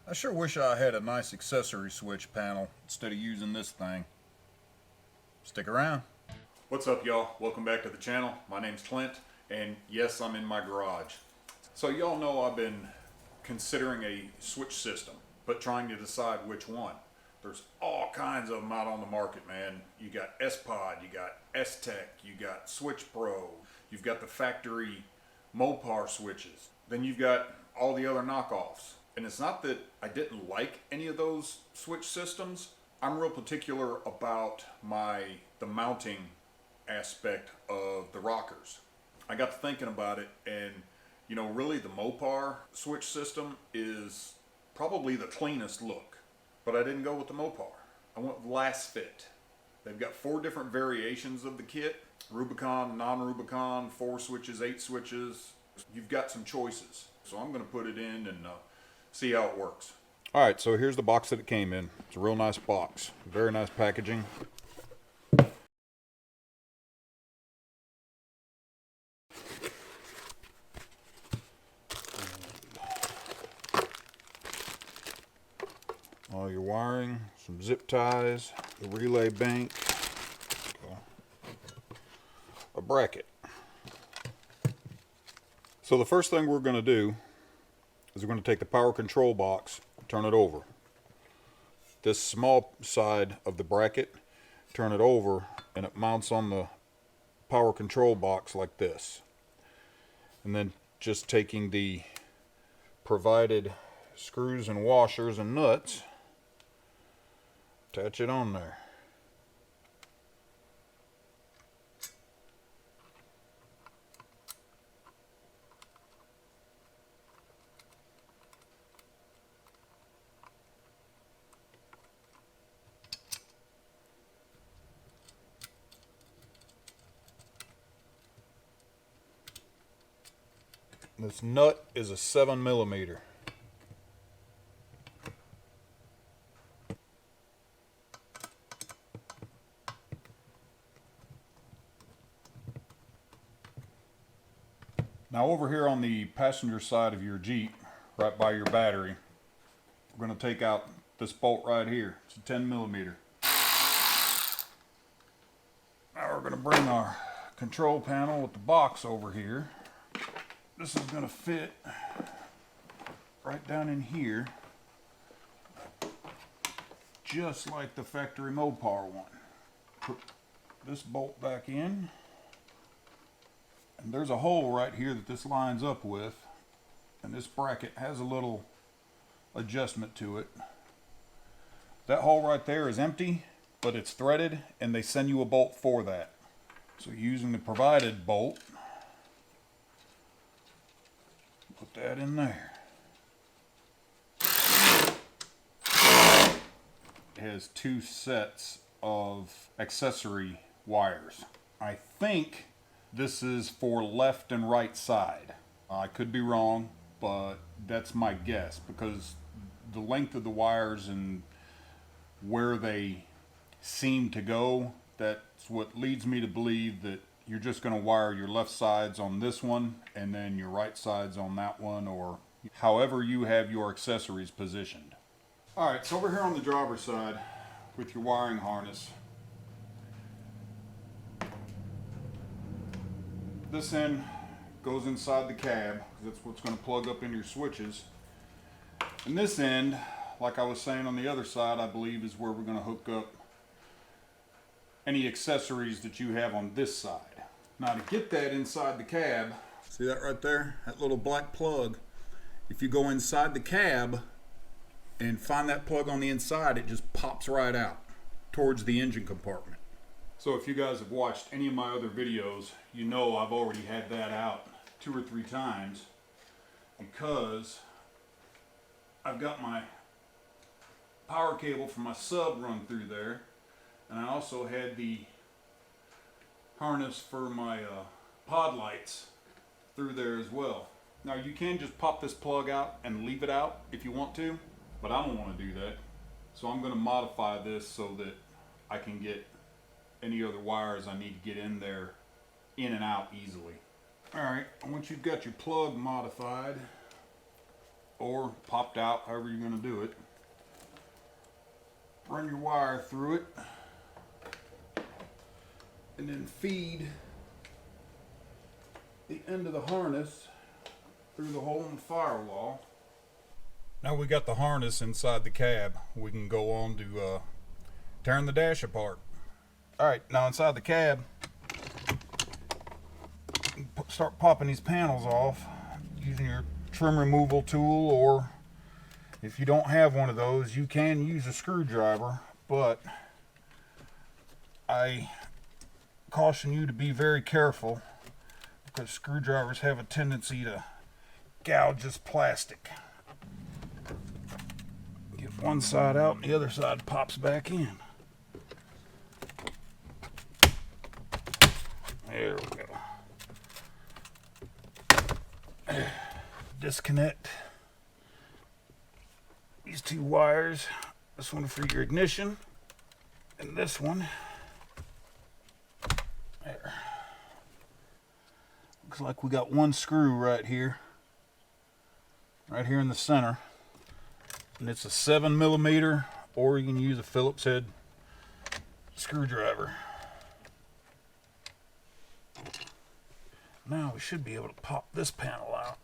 I sure wish I had a nice accessory switch panel instead of using this thing. Stick around. What's up, y'all? Welcome back to the channel. My name's Clint, and yes, I'm in my garage. So y'all know I've been considering a switch system, but trying to decide which one. There's all kinds of them out on the market, man. You got S-Pod, you got S-Tech, you got Switch Pro, you've got the factory Mopar switches. Then you've got all the other knockoffs. And it's not that I didn't like any of those switch systems. I'm real particular about the mounting aspect of the rockers. I got to thinking about it, and you know, really the Mopar switch system is probably the cleanest look. But I didn't go with the Mopar. I went with Lasfit. They've got 4 different variations of the kit. Rubicon, non-Rubicon, 4 switches, 8 switches. You've got some choices. So I'm going to put it in and see how it works. All right, so here's the box that it came in. It's a real nice box. Very nice packaging. All your wiring, some zip ties, the relay bank, a bracket. So the first thing we're going to do is we're going to take the power control box, turn it over. This small side of the bracket, turn it over, and it mounts on the power control box like this. And then just taking the provided screws and washers and nuts, attach it on there. This nut is a 7mm. Now over here on the passenger side of your Jeep, right by your battery, we're going to take out this bolt right here. It's a 10mm. Now we're going to bring our control panel with the box over here. This is going to fit right down in here, just like the factory Mopar one. Put this bolt back in, and there's a hole right here that this lines up with, and this bracket has a little adjustment to it. That hole right there is empty, but it's threaded, and they send you a bolt for that. So using the provided bolt, put that in there. It has 2 sets of accessory wires. I think this is for left and right side. I could be wrong, but that's my guess, because the length of the wires and where they seem to go, that's what leads me to believe that you're just going to wire your left sides on this one and then your right sides on that one, or however you have your accessories positioned. Alright, so over here on the driver's side with your wiring harness, this end goes inside the cab because that's what's going to plug up in your switches. And this end, like I was saying on the other side, I believe is where we're going to hook up any accessories that you have on this side. Now to get that inside the cab, see that right there? That little black plug. If you go inside the cab and find that plug on the inside, it just pops right out towards the engine compartment. So if you guys have watched any of my other videos, you know I've already had that out 2 or 3 times because I've got my power cable for my sub run through there, and I also had the harness for my pod lights through there as well. Now you can just pop this plug out and leave it out if you want to, but I don't want to do that. So I'm going to modify this so that I can get any other wires I need to get in there in and out easily. Alright, once you've got your plug modified, or popped out, however you're going to do it. Run your wire through it, and then feed the end of the harness through the hole in the firewall. Now we got the harness inside the cab, we can go on to tearing the dash apart. Alright, now inside the cab, start popping these panels off using your trim removal tool, or if you don't have one of those, you can use a screwdriver, but I caution you to be very careful because screwdrivers have a tendency to gouge this plastic. Get one side out and the other side pops back in. There we go. Disconnect these two wires. This one for your ignition, and this one there. Looks like we got one screw right here in the center, and it's a 7mm, or you can use a Phillips head screwdriver. Now we should be able to pop this panel out.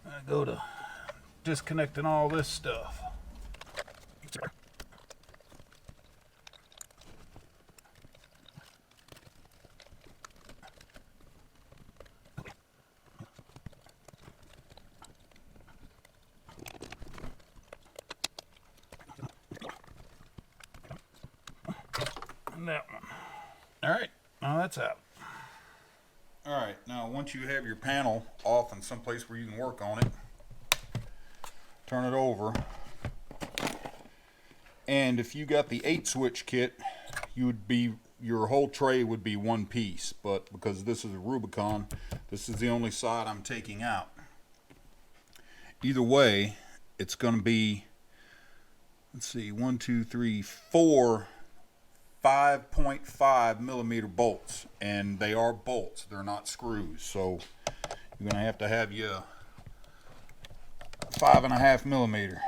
I go to disconnecting all this stuff. And that one. Alright, now that's out. Alright, now once you have your panel off in some place where you can work on it, turn it over. And if you got the 8-switch kit, your whole tray would be one piece, but because this is a Rubicon, this is the only side I'm taking out. Either way, it's going to be, let's see, 1, 2, 3, 4 5.5mm bolts, and they are bolts, they're not screws, so you're going to have you 5.5mm.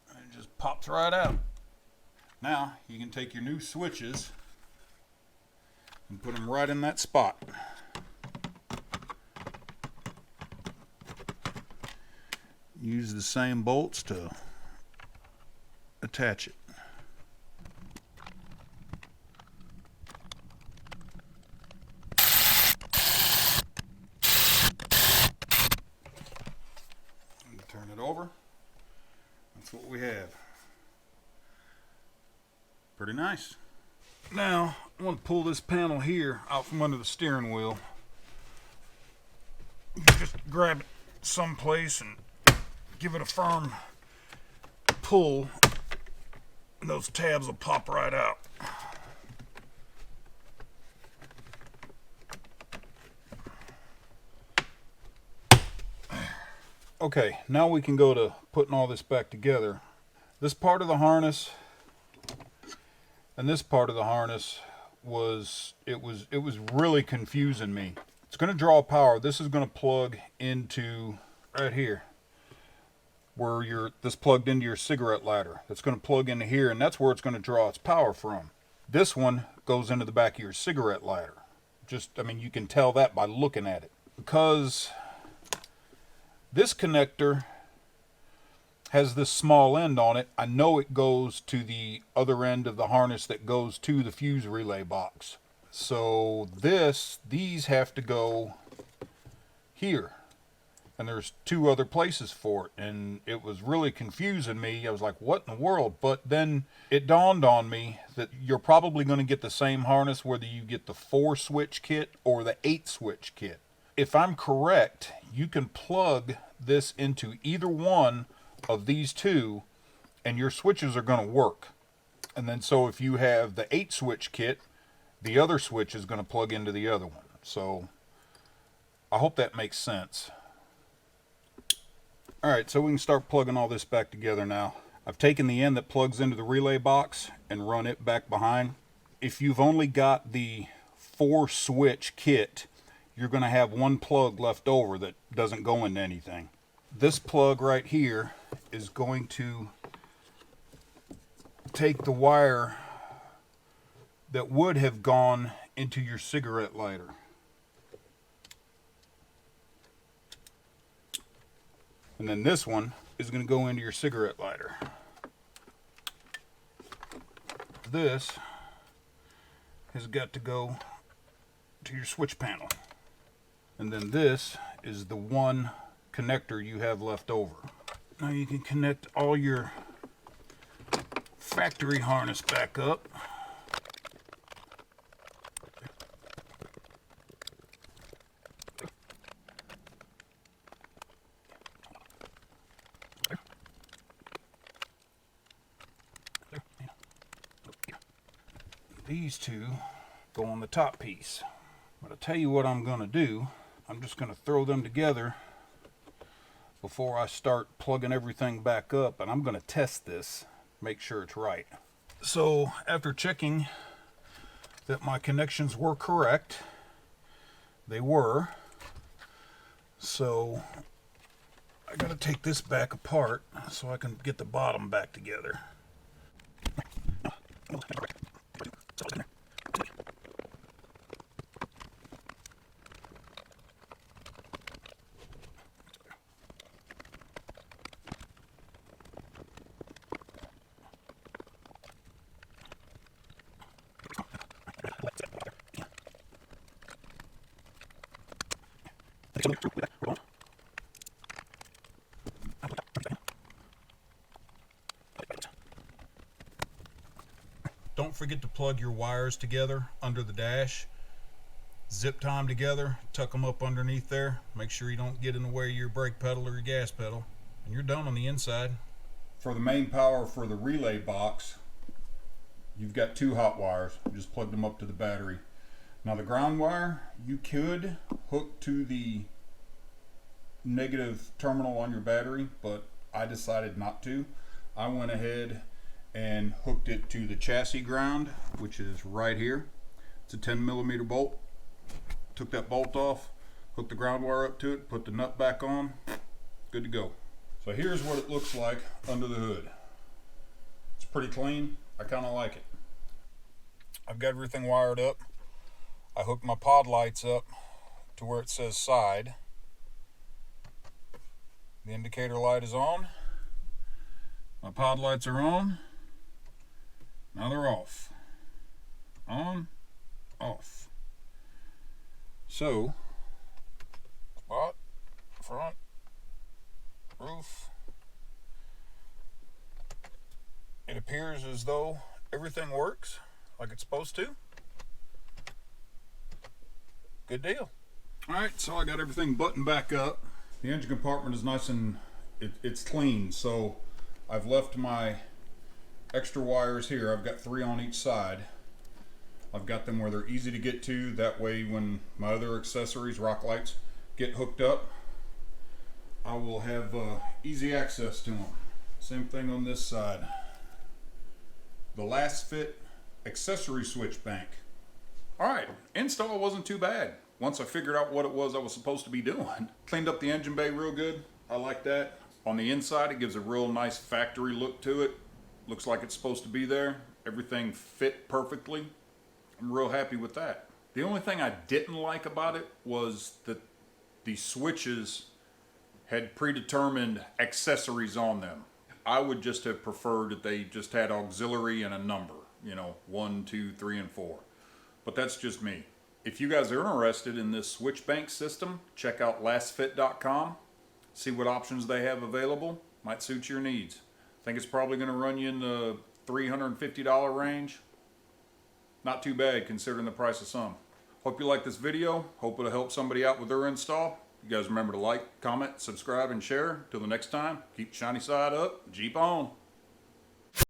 And it just pops right out. Now you can take your new switches and put them right in that spot. Use the same bolts to attach it. And turn it over. That's what we have. Pretty nice. Now, I want to pull this panel here out from under the steering wheel. Just grab it someplace and give it a firm pull, and those tabs will pop right out. Okay, now we can go to putting all this back together. This part of the harness and this part of the harness was really confusing me. It's going to draw power. This is going to plug into right here, where this plugged into your cigarette lighter. That's going to plug into here, and that's where it's going to draw its power from. This one goes into the back of your cigarette lighter. I mean, you can tell that by looking at it. Because this connector has this small end on it, I know it goes to the other end of the harness that goes to the fuse relay box. So these have to go here. And there's two other places for it, and it was really confusing me. I was like, what in the world? But then it dawned on me that you're probably going to get the same harness whether you get the 4-switch kit or the 8-switch kit. If I'm correct, you can plug this into either one of these two and your switches are going to work. And then so if you have the 8 switch kit, the other switch is going to plug into the other one. So I hope that makes sense. Alright, so we can start plugging all this back together now. I've taken the end that plugs into the relay box and run it back behind. If you've only got the 4 switch kit, you're going to have one plug left over that doesn't go into anything. This plug right here is going to take the wire that would have gone into your cigarette lighter. And then this one is going to go into your cigarette lighter. This has got to go to your switch panel. And then this is the one connector you have left over. Now you can connect all your factory harness back up. These two go on the top piece. But I'll tell you what I'm going to do. I'm just going to throw them together before I start plugging everything back up, and I'm going to test this, make sure it's right. So after checking that my connections were correct, they were. So I got to take this back apart so I can get the bottom back together. Don't forget to plug your wires together under the dash. Zip tie them together, tuck them up underneath there. Make sure you don't get in the way of your brake pedal or your gas pedal. And you're done on the inside. For the main power for the relay box, you've got 2 hot wires. Just plug them up to the battery. Now the ground wire, you could hook to the negative terminal on your battery, but I decided not to. I went ahead and hooked it to the chassis ground, which is right here. It's a 10mm bolt. Took that bolt off, hooked the ground wire up to it, put the nut back on, good to go. So here's what it looks like under the hood. It's pretty clean. I kind of like it. I've got everything wired up. I hooked my pod lights up to where it says side. The indicator light is on. My pod lights are on. Now they're off. On, off. So, spot, front, roof. It appears as though everything works like it's supposed to. Good deal. Alright, so I got everything buttoned back up. The engine compartment is nice and it's clean, so I've left my extra wires here. I've got 3 on each side. I've got them where they're easy to get to. That way when my other accessories, rock lights, get hooked up, I will have easy access to them. Same thing on this side. The Lasfit accessory switch bank. Alright, install wasn't too bad. Once I figured out what it was I was supposed to be doing. Cleaned up the engine bay real good. I like that. On the inside, it gives a real nice factory look to it. Looks like it's supposed to be there. Everything fit perfectly. I'm real happy with that. The only thing I didn't like about it was that the switches had predetermined accessories on them. I would just have preferred that they just had auxiliary and a number, you know, 1, 2, 3, and 4. But that's just me. If you guys are interested in this switch bank system, check out lasfit.com. See what options they have available. Might suit your needs. I think it's probably going to run you in the $350 range. Not too bad considering the price of some. Hope you like this video. Hope it'll help somebody out with their install. You guys remember to like, comment, subscribe, and share. Till the next time, keep the shiny side up. Jeep on.